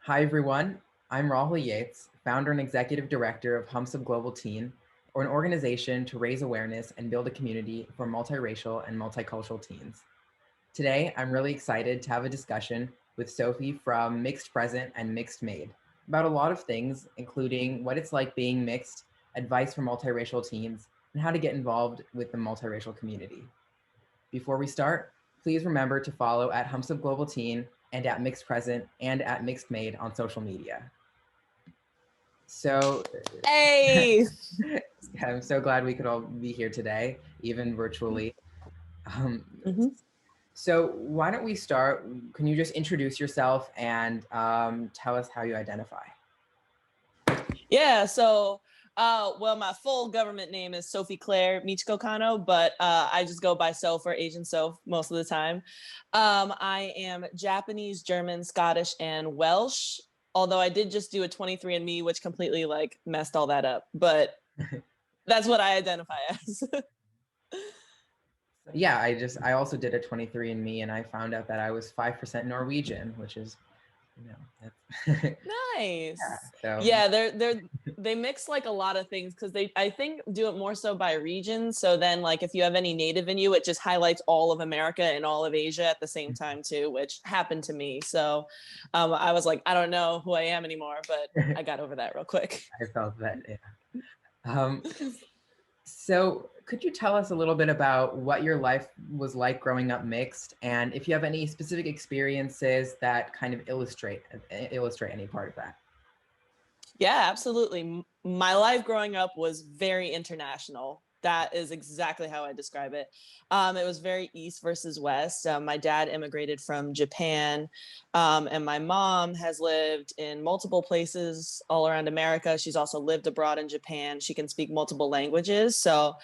Hi, everyone. I'm Rahul Yates, founder and executive director of HumSub GlobalTEEN, or an organization to raise awareness and build a community for multiracial and multicultural teens. Today, I'm really excited to have a discussion with Sophie from MixedPresent and MixedMade about a lot of things, including what it's like being mixed, advice for multiracial teens, and how to get involved with the multiracial community. Before we start, please remember to follow at HumSub GlobalTEEN and at MixedPresent and at MixedMade on social media. So Hey! I'm so glad we could all be here today, even virtually. Um, So why don't we start? Can you just introduce yourself and tell us how you identify? Yeah, so, well, my full government name is Sophie Claire Michiko Kano, but I just go by Soph or Asian Soph most of the time. I am Japanese, German, Scottish, and Welsh, although I did just do a 23andMe, which completely like messed all that up, but that's what I identify as. Yeah, I also did a 23andMe and I found out that I was 5% Norwegian, which is, that's Nice. so Yeah, they mix like a lot of things because they I think do it more so by region. So then like if you have any native in you, it just highlights all of America and all of Asia at the same time too, which happened to me. So I was like, I don't know who I am anymore, but I got over that real quick. I felt that. Yeah. Um, so could you tell us a little bit about what your life was like growing up mixed, and if you have any specific experiences that kind of illustrate any part of that? Yeah, absolutely. My life growing up was very international. That is exactly how I describe it. It was very East versus West. My dad immigrated from Japan, and my mom has lived in multiple places all around America. She's also lived abroad in Japan. She can speak multiple languages. So,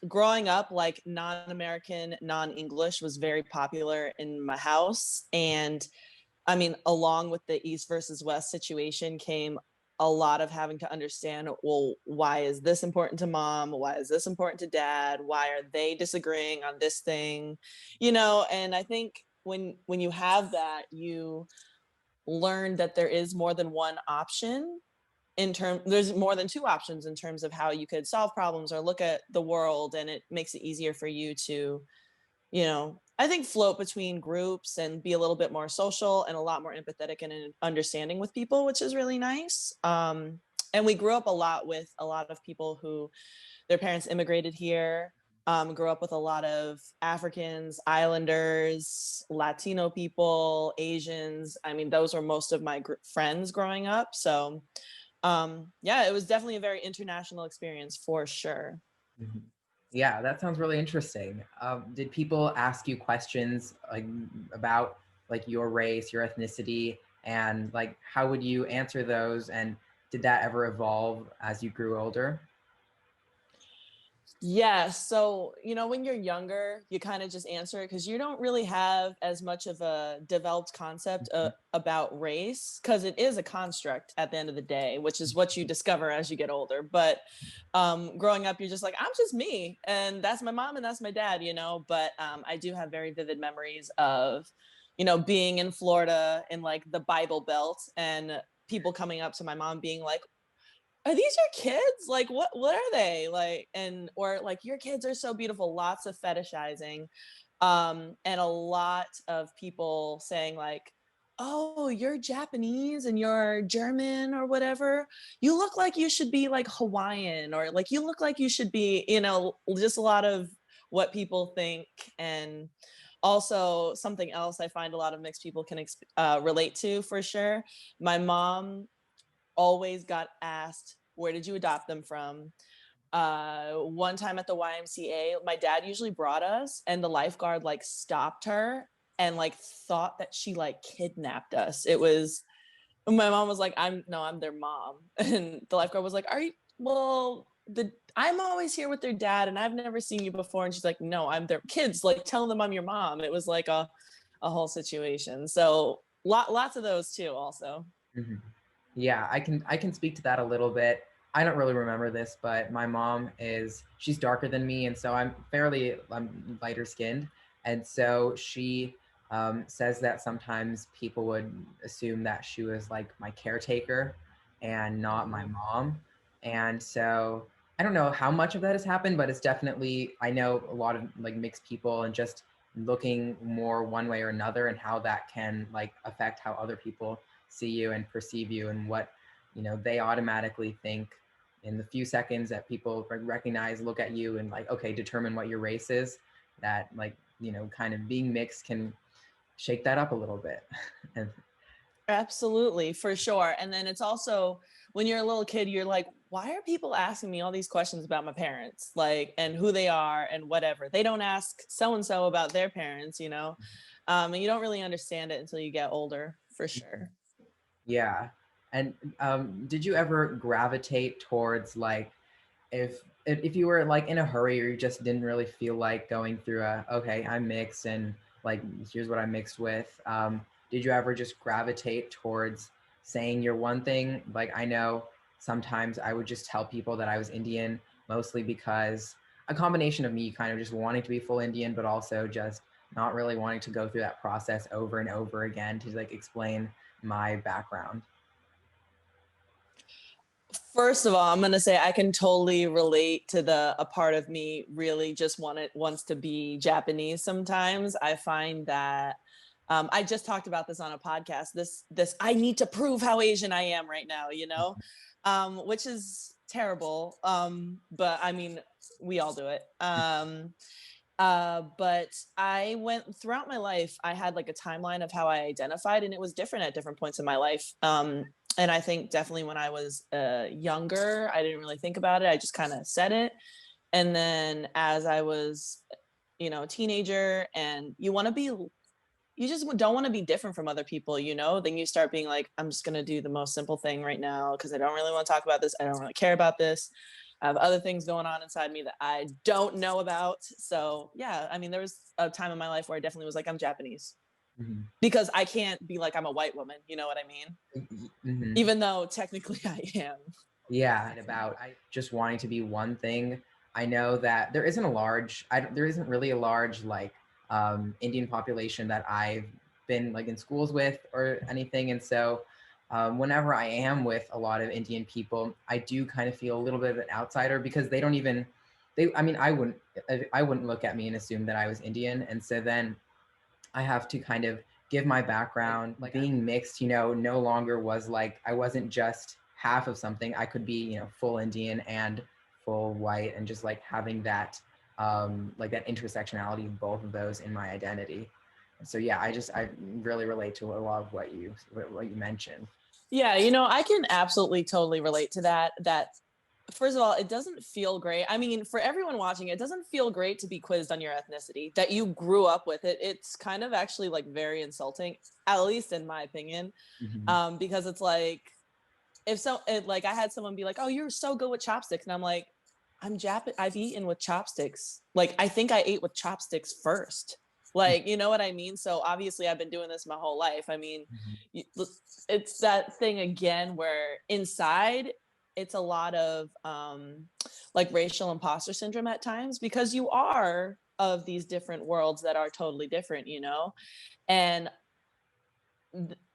growing up, like non-American, non-English was very popular in my house. And I mean, along with the East versus West situation came a lot of having to understand, well, why is this important to mom? Why is this important to dad? Why are they disagreeing on this thing? And I think when you have that, you learn that there is more than one option there's more than two options in terms of how you could solve problems or look at the world, and it makes it easier for you to I think float between groups and be a little bit more social and a lot more empathetic and understanding with people, which is really nice. And we grew up a lot with a lot of people who their parents immigrated here, grew up with a lot of Africans, Islanders, Latino people, Asians. I mean, those were most of my friends growing up. So, yeah, it was definitely a very international experience for sure. Mhm. Yeah, that sounds really interesting. Did people ask you questions like about like your race, your ethnicity, and like how would you answer those? And did that ever evolve as you grew older? Yeah. So, when you're younger, you kind of just answer it because you don't really have as much of a developed concept about race because it is a construct at the end of the day, which is what you discover as you get older. But growing up, you're just like, I'm just me. And that's my mom and that's my dad. But I do have very vivid memories of, being in Florida in like the Bible Belt and people coming up to my mom being like, are these your kids? Like, what are they like? Or like, your kids are so beautiful. Lots of fetishizing, and a lot of people saying like, oh, you're Japanese and you're German or whatever. You look like you should be like Hawaiian, or like you look like you should be, just a lot of what people think. And also something else I find a lot of mixed people can relate to for sure. My mom always got asked, where did you adopt them from? One time at the YMCA, my dad usually brought us, and the lifeguard like stopped her and like thought that she like kidnapped us. It was My mom was like, I'm their mom. And the lifeguard was like, are you, well, I'm always here with their dad and I've never seen you before. And she's like, no, I'm their kids. Like, tell them I'm your mom. It was like a whole situation. So lots of those too also. Mhm. Yeah, I can speak to that a little bit. I don't really remember this, but my mom she's darker than me, and so I'm lighter skinned, and so she says that sometimes people would assume that she was like my caretaker and not my mom. And so I don't know how much of that has happened, but it's definitely, I know a lot of like mixed people and just looking more one way or another and how that can like affect how other people see you and perceive you and what, you know, they automatically think in the few seconds that people recognize, look at you and like, okay, determine what your race is, that like, you know, kind of being mixed can shake that up a little bit. And Absolutely, for sure. And then it's also when you're a little kid, you're like, why are people asking me all these questions about my parents, like, and who they are and whatever? They don't ask so and so about their parents, you know? And you don't really understand it until you get older, for sure. yeah. And did you ever gravitate towards like if you were like in a hurry or you just didn't really feel like going through a okay, I'm mixed and like here's what I'm mixed with. Did you ever just gravitate towards saying you're one thing? Like I know sometimes I would just tell people that I was Indian, mostly because a combination of me kind of just wanting to be full Indian, but also just not really wanting to go through that process over and over again to like explain my background. First of all, I'm gonna say I can totally relate to the a part of me really just wants to be Japanese sometimes. I find that I just talked about this on a podcast. This I need to prove how Asian I am right now, you know, which is terrible. But I mean, we all do it. But I went throughout my life, I had like a timeline of how I identified, and it was different at different points in my life. And I think definitely when I was younger, I didn't really think about it. I just kind of said it. And then as I was, you know, a teenager, and you just don't want to be different from other people, you know, then you start being like, I'm just going to do the most simple thing right now because I don't really want to talk about this. I don't really care about this. I have other things going on inside me that I don't know about. So, yeah, I mean, there was a time in my life where I definitely was like, I'm Japanese Mhm. because I can't be like, I'm a white woman. You know what I mean? Mhm. Even though technically I am. Yeah, about I just wanting to be one thing. I know that there isn't a large, there isn't really a large like Indian population that I've been like in schools with or anything, and so whenever I am with a lot of Indian people, I do kind of feel a little bit of an outsider because they don't even, they. I mean, I wouldn't look at me and assume that I was Indian, and so then I have to kind of give my background. Like being mixed, you know, no longer was like I wasn't just half of something. I could be, you know, full Indian and full white, and just like having that like that intersectionality of both of those in my identity. So yeah, I really relate to a lot of what you mentioned. Yeah, you know, I can absolutely totally relate to that. That first of all, it doesn't feel great. I mean, for everyone watching, it doesn't feel great to be quizzed on your ethnicity, that you grew up with it. It's kind of actually like very insulting, at least in my opinion, Mm-hmm. because it's like if so, like I had someone be like, "Oh, you're so good with chopsticks," and I'm like, "I'm Japan. I've eaten with chopsticks. Like I think I ate with chopsticks first. Like you know what I mean." So obviously, I've been doing this my whole life. I mean, it's that thing again where inside it's a lot of like racial imposter syndrome at times because you are of these different worlds that are totally different, you know, and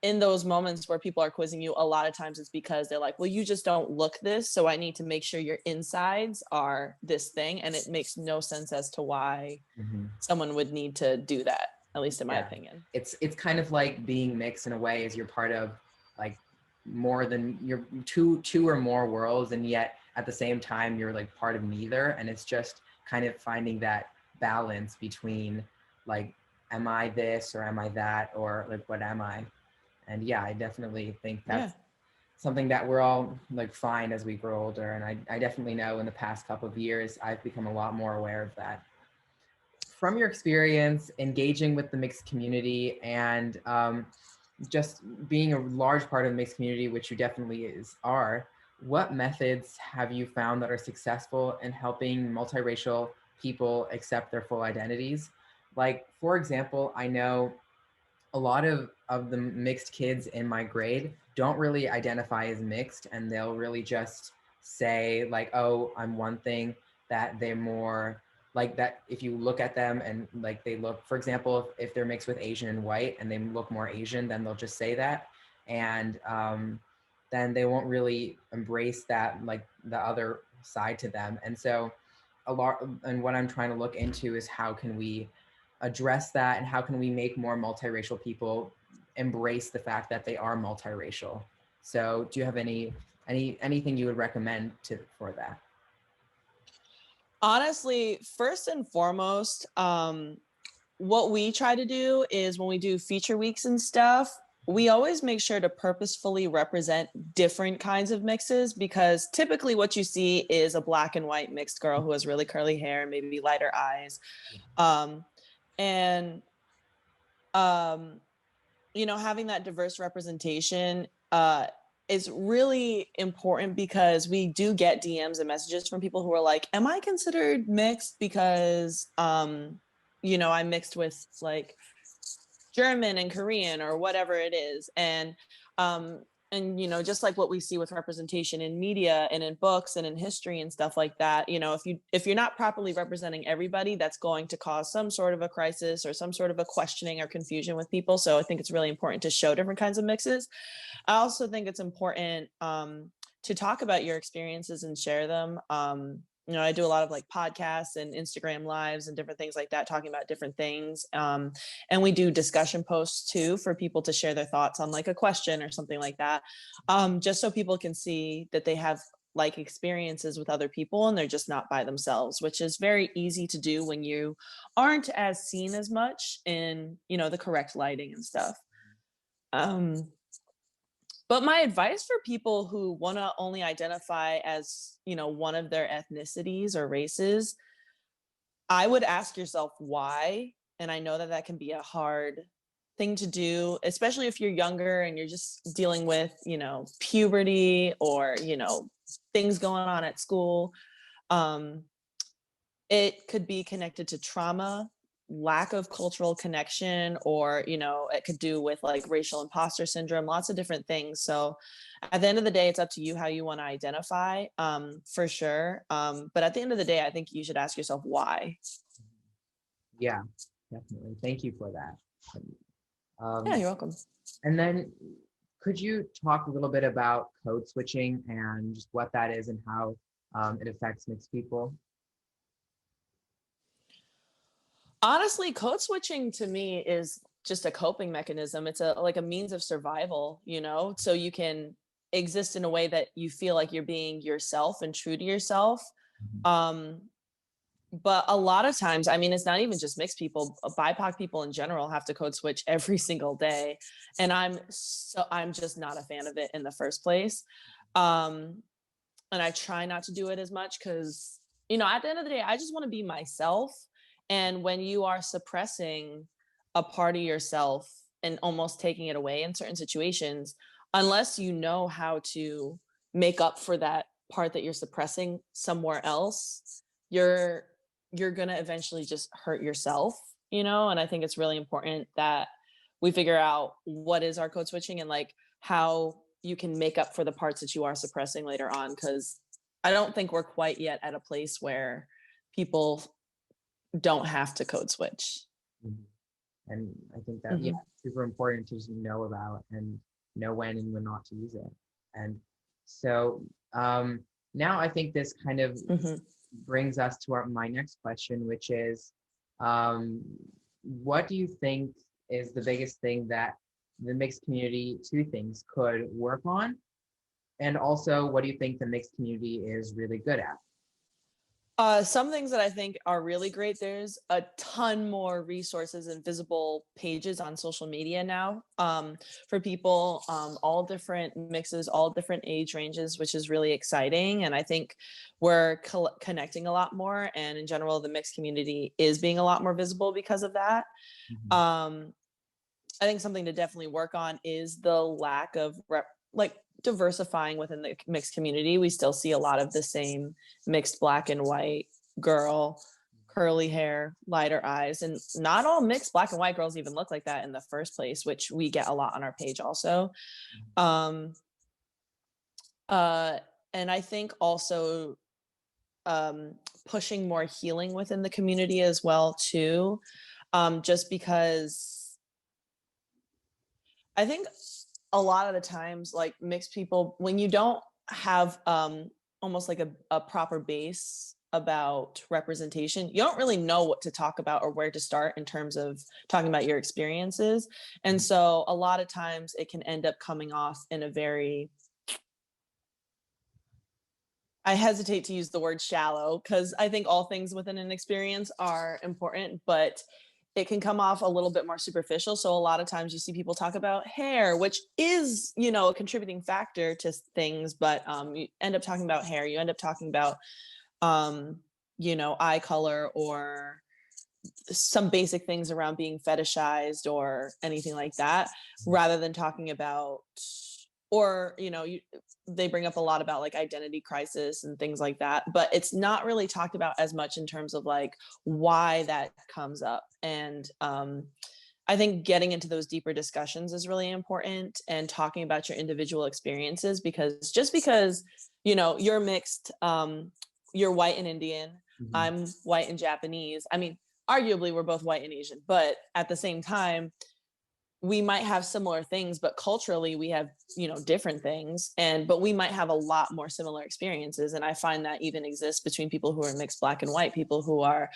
in those moments where people are quizzing you, a lot of times it's because they're like, well, you just don't look this. So I need to make sure your insides are this thing. And it makes no sense as to why Mm-hmm. someone would need to do that, at least in my Yeah, opinion. it's kind of like being mixed in a way, as you're part of like more than you're two or more worlds, and yet at the same time you're like part of neither, and it's just kind of finding that balance between like, am I this or am I that, or like what am I? And yeah, I definitely think Yeah. that's something that we're all like find as we grow older, and I definitely know in the past couple of years I've become a lot more aware of that. From your experience engaging with the mixed community and just being a large part of the mixed community, which you definitely are, what methods have you found that are successful in helping multiracial people accept their full identities? Like, for example, I know a lot of the mixed kids in my grade don't really identify as mixed, and they'll really just say like, oh, I'm one thing, that they're more like that, if you look at them and like they look, for example, if they're mixed with Asian and white and they look more Asian, then they'll just say that. And then they won't really embrace that, like the other side to them. And so a lot, and what I'm trying to look into is how can we address that, and how can we make more multiracial people embrace the fact that they are multiracial. So do you have anything you would recommend for that? Honestly, first and foremost, what we try to do is when we do feature weeks and stuff, we always make sure to purposefully represent different kinds of mixes, because typically what you see is a black and white mixed girl who has really curly hair and maybe lighter eyes. And having that diverse representation is really important, because we do get DMs and messages from people who are like, am I considered mixed because I'm mixed with like German and Korean or whatever it is. And just like what we see with representation in media and in books and in history and stuff like that, if you're not properly representing everybody, that's going to cause some sort of a crisis or some sort of a questioning or confusion with people. So I think it's really important to show different kinds of mixes. I also think it's important to talk about your experiences and share them. I do a lot of like podcasts and Instagram lives and different things like that, talking about different things. And we do discussion posts too, for people to share their thoughts on like a question or something like that. Just so people can see that they have like experiences with other people and they're just not by themselves, which is very easy to do when you aren't as seen as much in, the correct lighting and stuff. But my advice for people who want to only identify as, one of their ethnicities or races, I would ask yourself why. And I know that that can be a hard thing to do, especially if you're younger and you're just dealing with, puberty or, things going on at school. It could be connected to trauma, lack of cultural connection, or it could do with like racial imposter syndrome, lots of different things. So at the end of the day, it's up to you how you want to identify, for sure. But at the end of the day, I think you should ask yourself why. Yeah, definitely. Thank you for that. Yeah, you're welcome. And then could you talk a little bit about code switching and just what that is and how it affects mixed people? Honestly, code switching to me is just a coping mechanism. It's like a means of survival, so you can exist in a way that you feel like you're being yourself and true to yourself. Um, but a lot of times, I mean, it's not even just mixed people, BIPOC people in general have to code switch every single day. And I'm just not a fan of it in the first place. And I try not to do it as much because, at the end of the day, I just want to be myself. And when you are suppressing a part of yourself and almost taking it away in certain situations, unless you know how to make up for that part that you're suppressing somewhere else, you're going to eventually just hurt yourself, and I think it's really important that we figure out what is our code switching and like how you can make up for the parts that you are suppressing later on, because I don't think we're quite yet at a place where people don't have to code switch. And I think that, yeah, super important to just know about and know when and when not to use it. And so now I think this kind of brings us to my next question, which is, what do you think is the biggest thing that the mixed community, two things, could work on? And also, what do you think the mixed community is really good at? Some things that I think are really great. There's a ton more resources and visible pages on social media now, for people, all different mixes, all different age ranges, which is really exciting. And I think we're connecting a lot more. And in general, the mixed community is being a lot more visible because of that. I think something to definitely work on is the lack of diversifying within the mixed community. We still see a lot of the same mixed black and white girl, curly hair, lighter eyes, and not all mixed black and white girls even look like that in the first place, which we get a lot on our page also. And I think also pushing more healing within the community as well too, just because I think a lot of the times, like mixed people, when you don't have almost like a proper base about representation, you don't really know what to talk about or where to start in terms of talking about your experiences. And so a lot of times it can end up coming off in a very, I hesitate to use the word shallow because I think all things within an experience are important, but it can come off a little bit more superficial. So a lot of times you see people talk about hair, which is, a contributing factor to things, but you end up talking about hair, you end up talking about, eye color or some basic things around being fetishized or anything like that, rather than talking about, or they bring up a lot about like identity crisis and things like that, but it's not really talked about as much in terms of like why that comes up. And I think getting into those deeper discussions is really important, and talking about your individual experiences, because just because you're mixed, you're white and Indian, I'm white and Japanese, I mean, arguably we're both white and Asian, but at the same time we might have similar things, but culturally we have different things, but we might have a lot more similar experiences. And I find that even exists between people who are mixed black and white, people who are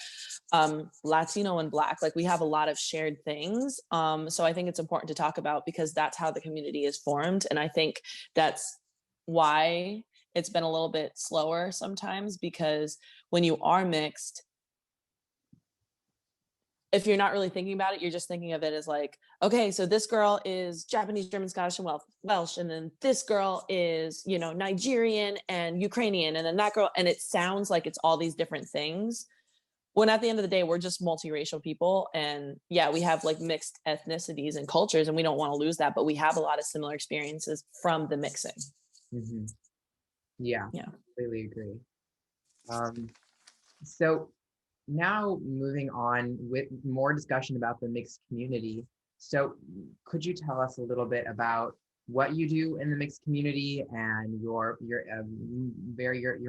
Latino and black. Like, we have a lot of shared things, so I think it's important to talk about, because that's how the community is formed. And I think that's why it's been a little bit slower sometimes, because when you are mixed, if you're not really thinking about it, you're just thinking of it as like, okay, so this girl is Japanese, German, Scottish, and Welsh, and then this girl is, Nigerian and Ukrainian, and then that girl, and it sounds like it's all these different things. When at the end of the day, we're just multiracial people, and yeah, we have like mixed ethnicities and cultures, and we don't want to lose that, but we have a lot of similar experiences from the mixing. Mm-hmm. Yeah, Yeah. completely agree. So now moving on with more discussion about the mixed community. So could you tell us a little bit about what you do in the mixed community and your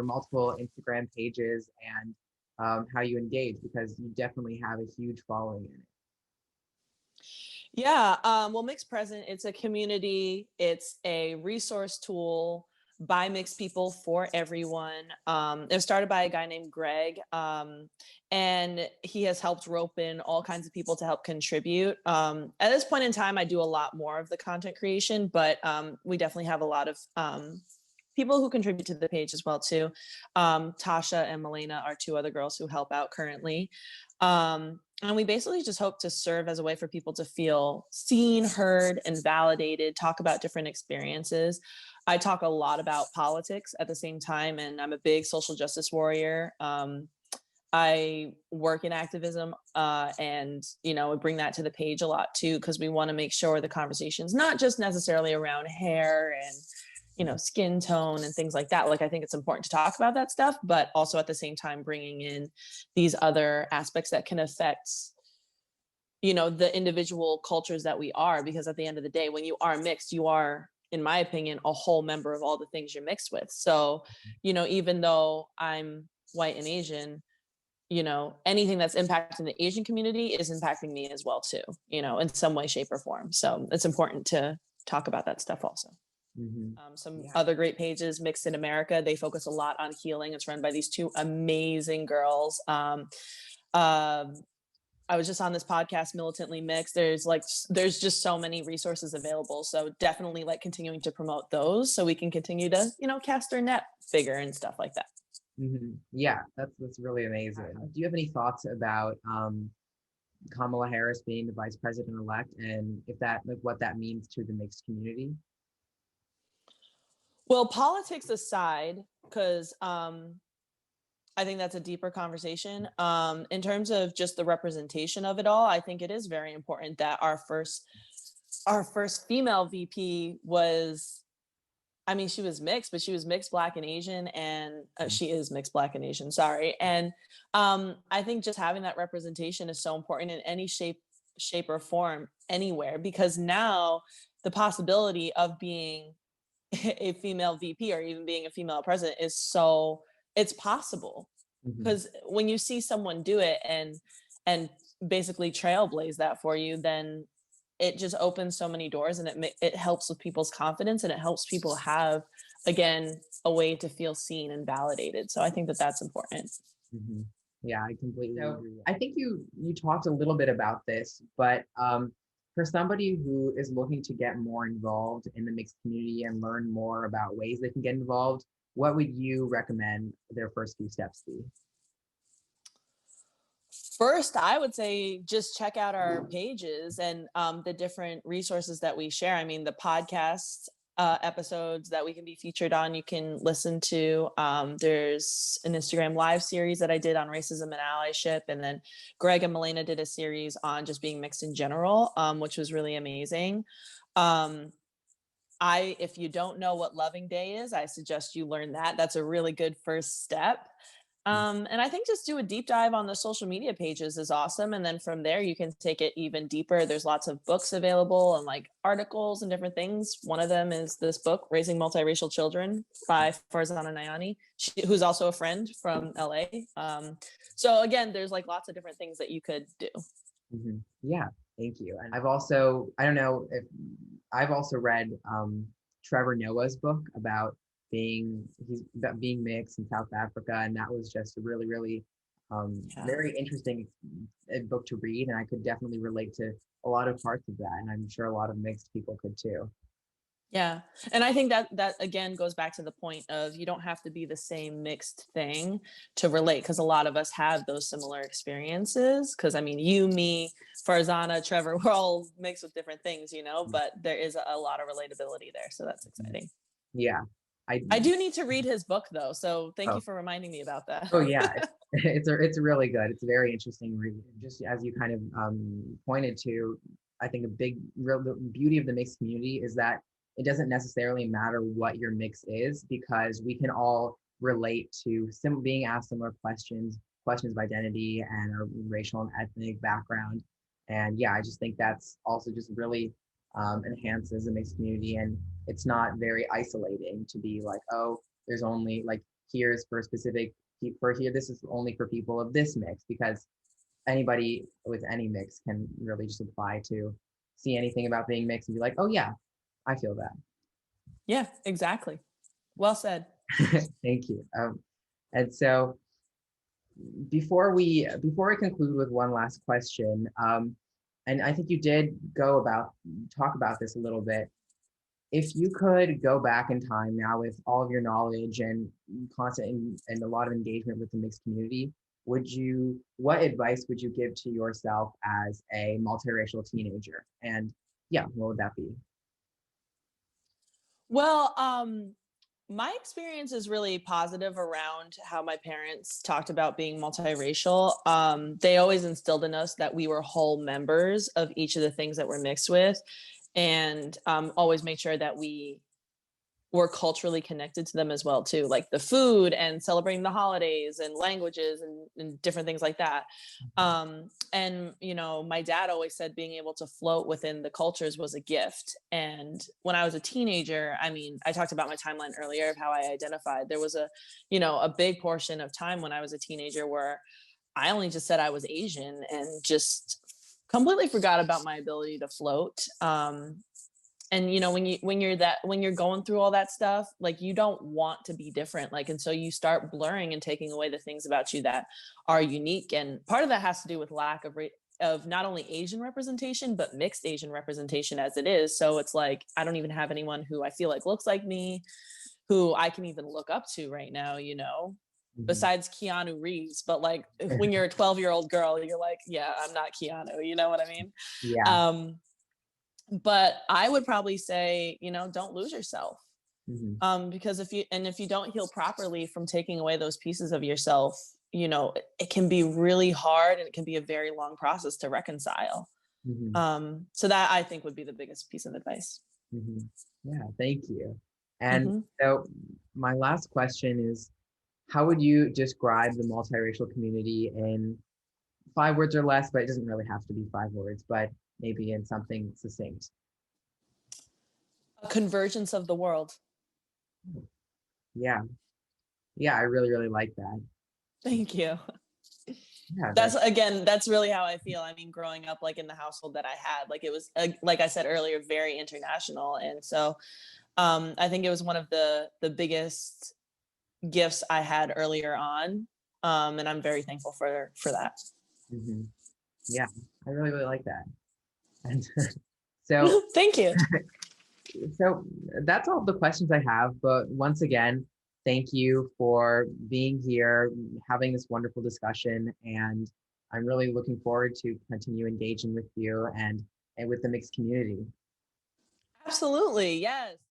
multiple Instagram pages, and how you engage, because you definitely have a huge following in it. Yeah, well, MixedPresent, it's a community, it's a resource tool by mixed people for everyone. It was started by a guy named Greg, and he has helped rope in all kinds of people to help contribute. At this point in time, I do a lot more of the content creation, but we definitely have a lot of people who contribute to the page as well too. Tasha and Milena are two other girls who help out currently. And we basically just hope to serve as a way for people to feel seen, heard, and validated, talk about different experiences. I talk a lot about politics at the same time, and I'm a big social justice warrior. I work in activism, and we bring that to the page a lot too, because we want to make sure the conversation's not just necessarily around hair and skin tone and things like that. Like, I think it's important to talk about that stuff, but also at the same time bringing in these other aspects that can affect the individual cultures that we are, because at the end of the day, when you are mixed, you are, in my opinion, a whole member of all the things you're mixed with. So even though I'm white and Asian, anything that's impacting the Asian community is impacting me as well too, in some way, shape, or form. So it's important to talk about that stuff also. Some other great pages, Mixed in America, they focus a lot on healing. It's run by these two amazing girls. I was just on this podcast, Militantly Mixed. There's just so many resources available. So definitely continuing to promote those, so we can continue to, cast our net bigger and stuff like that. Yeah, that's really amazing. Do you have any thoughts about Kamala Harris being the vice president-elect, and if that, what that means to the mixed community? Well, politics aside, because I think that's a deeper conversation. In terms of just the representation of it all, I think it is very important that our first female VP was, I mean, she was mixed, but she was mixed Black and Asian, and she is mixed Black and Asian, sorry. And I think just having that representation is so important in any shape or form anywhere, because now the possibility of being a female VP or even being a female president is it's possible. Because when you see someone do it and basically trailblaze that for you, then it just opens so many doors, and it helps with people's confidence, and it helps people have, again, a way to feel seen and validated. So I think that that's important. Mm-hmm. Yeah, I completely agree. I think you talked a little bit about this, but for somebody who is looking to get more involved in the mixed community and learn more about ways they can get involved, what would you recommend their first few steps be? First, I would say just check out our pages and the different resources that we share. I mean, the podcast episodes that we can be featured on, you can listen to. There's an Instagram live series that I did on racism and allyship. And then Greg and Milena did a series on just being mixed in general, which was really amazing. If you don't know what Loving Day is, I suggest you learn that. That's a really good first step. And I think just do a deep dive on the social media pages is awesome. And then from there, you can take it even deeper. There's lots of books available and like articles and different things. One of them is this book, Raising Multiracial Children by Farzana Nayani, who's also a friend from LA. So again, there's like lots of different things that you could do. Yeah, thank you. And I don't know if I've also read Trevor Noah's book about being mixed in South Africa, and that was just a really, really very interesting book to read, and I could definitely relate to a lot of parts of that, and I'm sure a lot of mixed people could too. Yeah. And I think that again goes back to the point of you don't have to be the same mixed thing to relate, because a lot of us have those similar experiences. Because I mean, you, me, Farzana, Trevor, we're all mixed with different things, but there is a lot of relatability there. So that's exciting. Yeah. I do need to read his book though. So thank Oh. you for reminding me about that. Oh yeah, it's really good. It's a very interesting read. Just as you kind of pointed to, I think the beauty of the mixed community is that it doesn't necessarily matter what your mix is, because we can all relate to being asked similar questions of identity and our racial and ethnic background. And yeah, I just think that's also just really enhances the mixed community, and it's not very isolating to be like, oh, there's only like here's for specific for here, this is only for people of this mix, because anybody with any mix can really just apply to see anything about being mixed and be like, oh yeah, I feel that. Yeah, exactly. Well said. Thank you. And so before we conclude with one last question, and I think you did talk about this a little bit. If you could go back in time now with all of your knowledge and constant and a lot of engagement with the mixed community, what advice would you give to yourself as a multiracial teenager? And yeah, what would that be? Well, my experience is really positive around how my parents talked about being multiracial. They always instilled in us that we were whole members of each of the things that we're mixed with, and always made sure that we were culturally connected to them as well too, like the food and celebrating the holidays and languages and different things like that. And my dad always said being able to float within the cultures was a gift. And when I was a teenager, I mean, I talked about my timeline earlier of how I identified. There was a big portion of time when I was a teenager where I only just said I was Asian and just completely forgot about my ability to float. And when you're going through all that stuff, like, you don't want to be different, like, and so you start blurring and taking away the things about you that are unique. And part of that has to do with lack of not only Asian representation but mixed Asian representation as it is. So it's like I don't even have anyone who I feel like looks like me, who I can even look up to right now, besides Keanu Reeves. But like, when you're a 12-year-old girl, you're like, yeah, I'm not Keanu, you know what I mean? Yeah. But I would probably say, don't lose yourself. Because if you don't heal properly from taking away those pieces of yourself, it can be really hard, and it can be a very long process to reconcile. So that, I think, would be the biggest piece of advice. Yeah, thank you. And so my last question is, how would you describe the multiracial community in 5 words or less? But it doesn't really have to be 5 words, but maybe in something succinct. A convergence of the world. Yeah. Yeah, I really, really like that. Thank you. Yeah, That's really how I feel. I mean, growing up like in the household that I had, like it was like I said earlier, very international. And so I think it was one of the biggest gifts I had earlier on. And I'm very thankful for that. mhm. Yeah, I really, really like that. And so, Thank you. so that's all the questions I have. But once again, thank you for being here, having this wonderful discussion, and I'm really looking forward to continue engaging with you and with the mixed community. Absolutely. Yes.